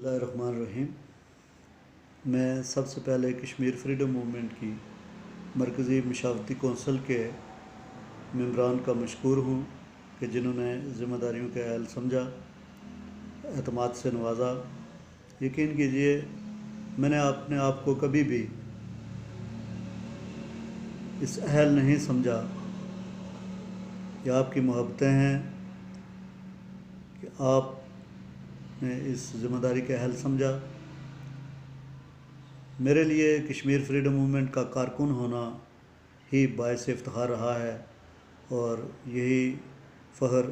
الرحیم۔ میں سب سے پہلے کشمیر فریڈم موومنٹ کی مرکزی مشاورتی کونسل کے ممبران کا مشکور ہوں کہ جنہوں نے ذمہ داریوں کا اہل سمجھا، اعتماد سے نوازا۔ یقین کیجئے میں نے اپنے آپ کو کبھی بھی اس اہل نہیں سمجھا۔ یہ آپ کی محبتیں ہیں کہ آپ نے اس ذمہ داری کا اہل سمجھا۔ میرے لیے کشمیر فریڈم موومنٹ کا کارکن ہونا ہی باعث افتخار رہا ہے، اور یہی فخر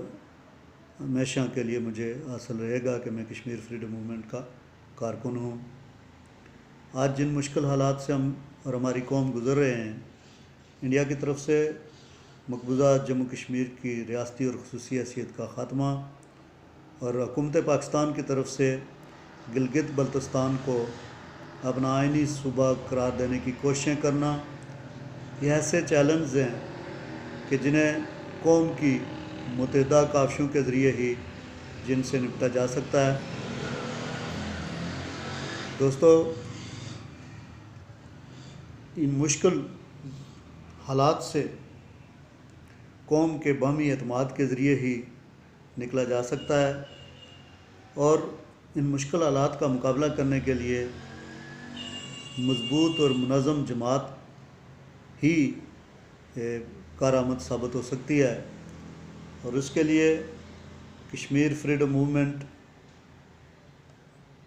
ہمیشہ کے لیے مجھے حاصل رہے گا کہ میں کشمیر فریڈم موومنٹ کا کارکن ہوں۔ آج جن مشکل حالات سے ہم اور ہماری قوم گزر رہے ہیں، انڈیا کی طرف سے مقبوضہ جموں کشمیر کی ریاستی اور خصوصی حیثیت کا خاتمہ، اور حکومت پاکستان کی طرف سے گلگت بلتستان کو اپنا آئینی صوبہ قرار دینے کی کوششیں کرنا، یہ ایسے چیلنجز ہیں کہ جنہیں قوم کی متحدہ کاوشوں کے ذریعے ہی جن سے نپٹا جا سکتا ہے۔ دوستو، ان مشکل حالات سے قوم کے باہمی اعتماد کے ذریعے ہی نکلا جا سکتا ہے، اور ان مشکل حالات کا مقابلہ کرنے کے لیے مضبوط اور منظم جماعت ہی کارآمد ثابت ہو سکتی ہے، اور اس کے لیے کشمیر فریڈم موومنٹ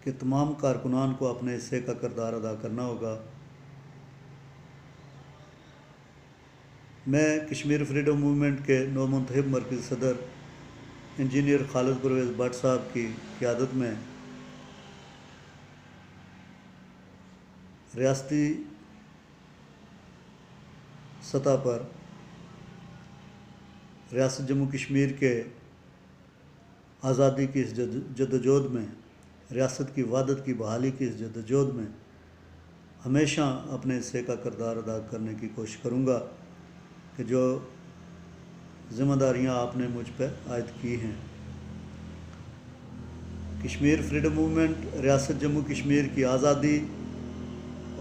کے تمام کارکنان کو اپنے حصے کا کردار ادا کرنا ہوگا۔ میں کشمیر فریڈم موومنٹ کے نومنتخب مرکزی صدر انجینئر خالد پرویز بٹ صاحب کی قیادت میں ریاستی سطح پر ریاست جموں کشمیر کے آزادی کی اس جدوجہد میں، ریاست کی وحدت کی بحالی کی اس جدوجہد میں ہمیشہ اپنے حصے کا کردار ادا کرنے کی کوشش کروں گا کہ جو ذمہ داریاں آپ نے مجھ پہ عائد کی ہیں۔ کشمیر فریڈم موومنٹ ریاست جموں کشمیر کی آزادی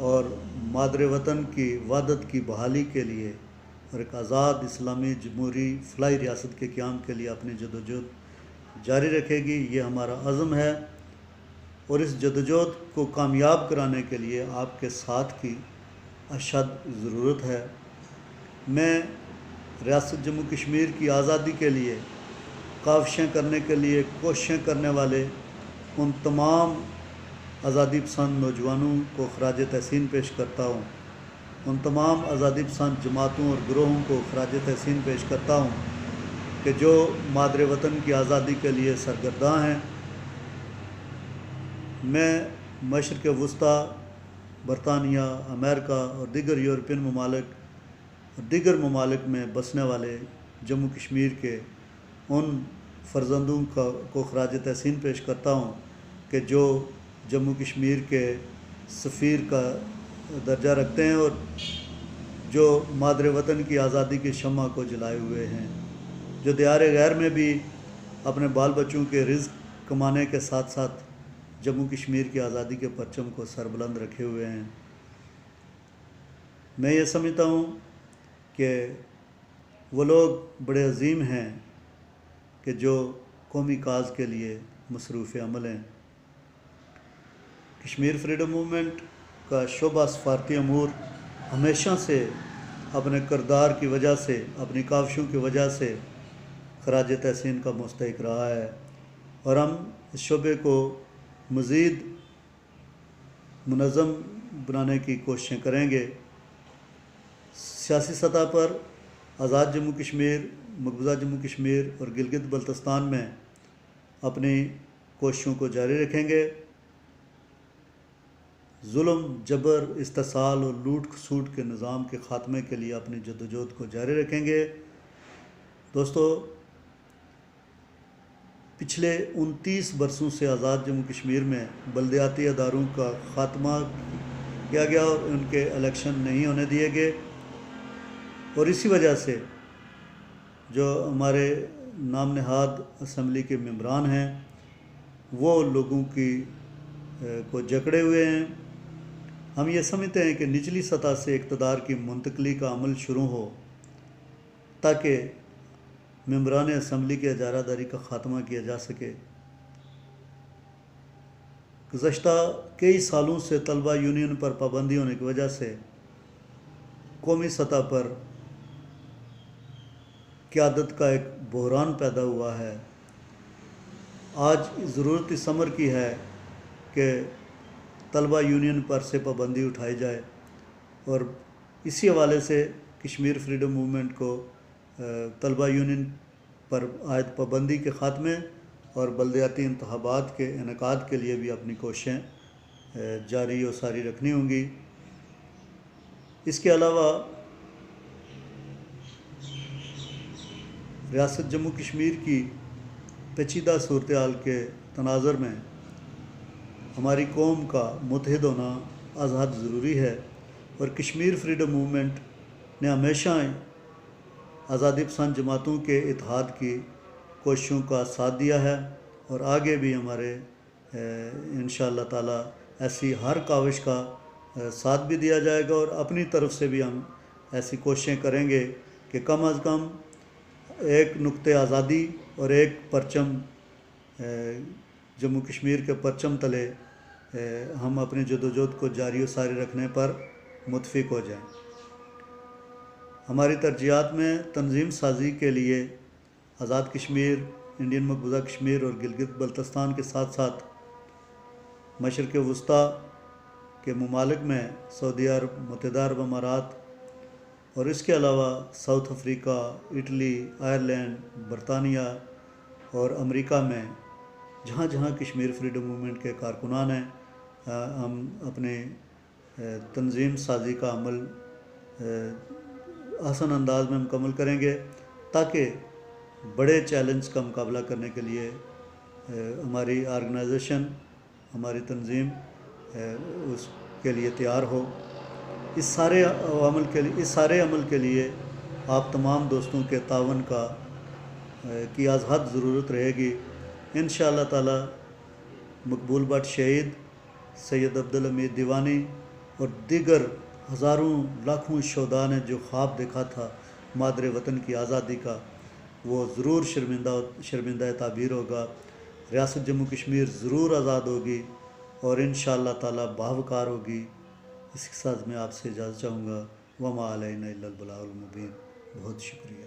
اور مادر وطن کی وحدت کی بحالی کے لیے اور ایک آزاد اسلامی جمہوری فلاحی ریاست کے قیام کے لیے اپنی جدوجہد جاری رکھے گی۔ یہ ہمارا عزم ہے، اور اس جدوجہد کو کامیاب کرانے کے لیے آپ کے ساتھ کی اشد ضرورت ہے۔ میں ریاست جموں کشمیر کی آزادی کے لیے کاوشیں کرنے کے لیے کوششیں کرنے والے ان تمام آزادی پسند نوجوانوں کو خراج تحسین پیش کرتا ہوں، ان تمام آزادی پسند جماعتوں اور گروہوں کو خراج تحسین پیش کرتا ہوں کہ جو مادر وطن کی آزادی کے لیے سرگرداں ہیں۔ میں مشرق وسطیٰ، برطانیہ، امریکہ اور دیگر یورپین ممالک اور دیگر ممالک میں بسنے والے جموں کشمیر کے ان فرزندوں کو خراج تحسین پیش کرتا ہوں کہ جو جموں کشمیر کے سفیر کا درجہ رکھتے ہیں اور جو مادر وطن کی آزادی کی شمع کو جلائے ہوئے ہیں، جو دیار غیر میں بھی اپنے بال بچوں کے رزق کمانے کے ساتھ ساتھ جموں کشمیر کی آزادی کے پرچم کو سربلند رکھے ہوئے ہیں۔ میں یہ سمجھتا ہوں کہ وہ لوگ بڑے عظیم ہیں کہ جو قومی کاز کے لیے مصروف عمل ہیں۔ کشمیر فریڈم موومنٹ کا شعبہ سفارتی امور ہمیشہ سے اپنے کردار کی وجہ سے، اپنی کاوشوں کی وجہ سے خراج تحسین کا مستحق رہا ہے، اور ہم اس شعبے کو مزید منظم بنانے کی کوششیں کریں گے۔ سیاسی سطح پر آزاد جموں کشمیر، مقبوضہ جموں کشمیر اور گلگت بلتستان میں اپنی کوششوں کو جاری رکھیں گے۔ ظلم، جبر، استحصال اور لوٹ کھسوٹ کے نظام کے خاتمے کے لیے اپنی جدوجہد کو جاری رکھیں گے۔ دوستو، پچھلے 29 برسوں سے آزاد جموں کشمیر میں بلدیاتی اداروں کا خاتمہ کیا گیا اور ان کے الیکشن نہیں ہونے دیے گئے، اور اسی وجہ سے جو ہمارے نام نہاد اسمبلی کے ممبران ہیں وہ لوگوں کی کو جکڑے ہوئے ہیں۔ ہم یہ سمجھتے ہیں کہ نچلی سطح سے اقتدار کی منتقلی کا عمل شروع ہو تاکہ ممبران اسمبلی کی اجارہ داری کا خاتمہ کیا جا سکے۔ گزشتہ کئی سالوں سے طلبہ یونین پر پابندی ہونے کی وجہ سے قومی سطح پر قیادت کا ایک بحران پیدا ہوا ہے۔ آج ضرورت اس امر کی ہے کہ طلبہ یونین پر سے پابندی اٹھائی جائے، اور اسی حوالے سے کشمیر فریڈم موومنٹ کو طلبہ یونین پر عائد پابندی کے خاتمے اور بلدیاتی انتخابات کے انعقاد کے لیے بھی اپنی کوششیں جاری و ساری رکھنی ہوں گی۔ اس کے علاوہ ریاست جموں کشمیر کی پیچیدہ صورتحال کے تناظر میں ہماری قوم کا متحد ہونا از حد ضروری ہے، اور کشمیر فریڈم موومنٹ نے ہمیشہ آزادی پسند جماعتوں کے اتحاد کی کوششوں کا ساتھ دیا ہے، اور آگے بھی ہمارے انشاءاللہ تعالی ایسی ہر کاوش کا ساتھ بھی دیا جائے گا، اور اپنی طرف سے بھی ہم ایسی کوششیں کریں گے کہ کم از کم ایک نقطۂ آزادی اور ایک پرچم جموں کشمیر کے پرچم تلے ہم اپنی جدوجہد کو جاری و ساری رکھنے پر متفق ہو جائیں۔ ہماری ترجیحات میں تنظیم سازی کے لیے آزاد کشمیر، انڈین مقبوضہ کشمیر اور گلگت بلتستان کے ساتھ ساتھ مشرق وسطیٰ کے ممالک میں سعودیہ عرب، متحدہ عرب امارات اور اس کے علاوہ ساؤتھ افریقہ، اٹلی، آئرلینڈ، برطانیہ اور امریکہ میں جہاں جہاں کشمیر فریڈم موومنٹ کے کارکنان ہیں، ہم اپنے تنظیم سازی کا عمل آسان انداز میں مکمل کریں گے تاکہ بڑے چیلنج کا مقابلہ کرنے کے لیے ہماری آرگنائزیشن، ہماری تنظیم اس کے لیے تیار ہو۔ اس سارے عمل کے لیے آپ تمام دوستوں کے تعاون کی از حد ضرورت رہے گی۔ انشاءاللہ تعالی مقبول بٹ شہید، سید عبدالحمید دیوانی اور دیگر ہزاروں لاکھوں شہداء نے جو خواب دیکھا تھا مادر وطن کی آزادی کا، وہ ضرور شرمندہ تعبیر ہوگا۔ ریاست جموں کشمیر ضرور آزاد ہوگی اور انشاءاللہ تعالی باوقار ہوگی۔ اس کے ساتھ میں آپ سے اجازت چاہوں گا۔ وما علینا الا البلاغ المبین۔ بہت شکریہ۔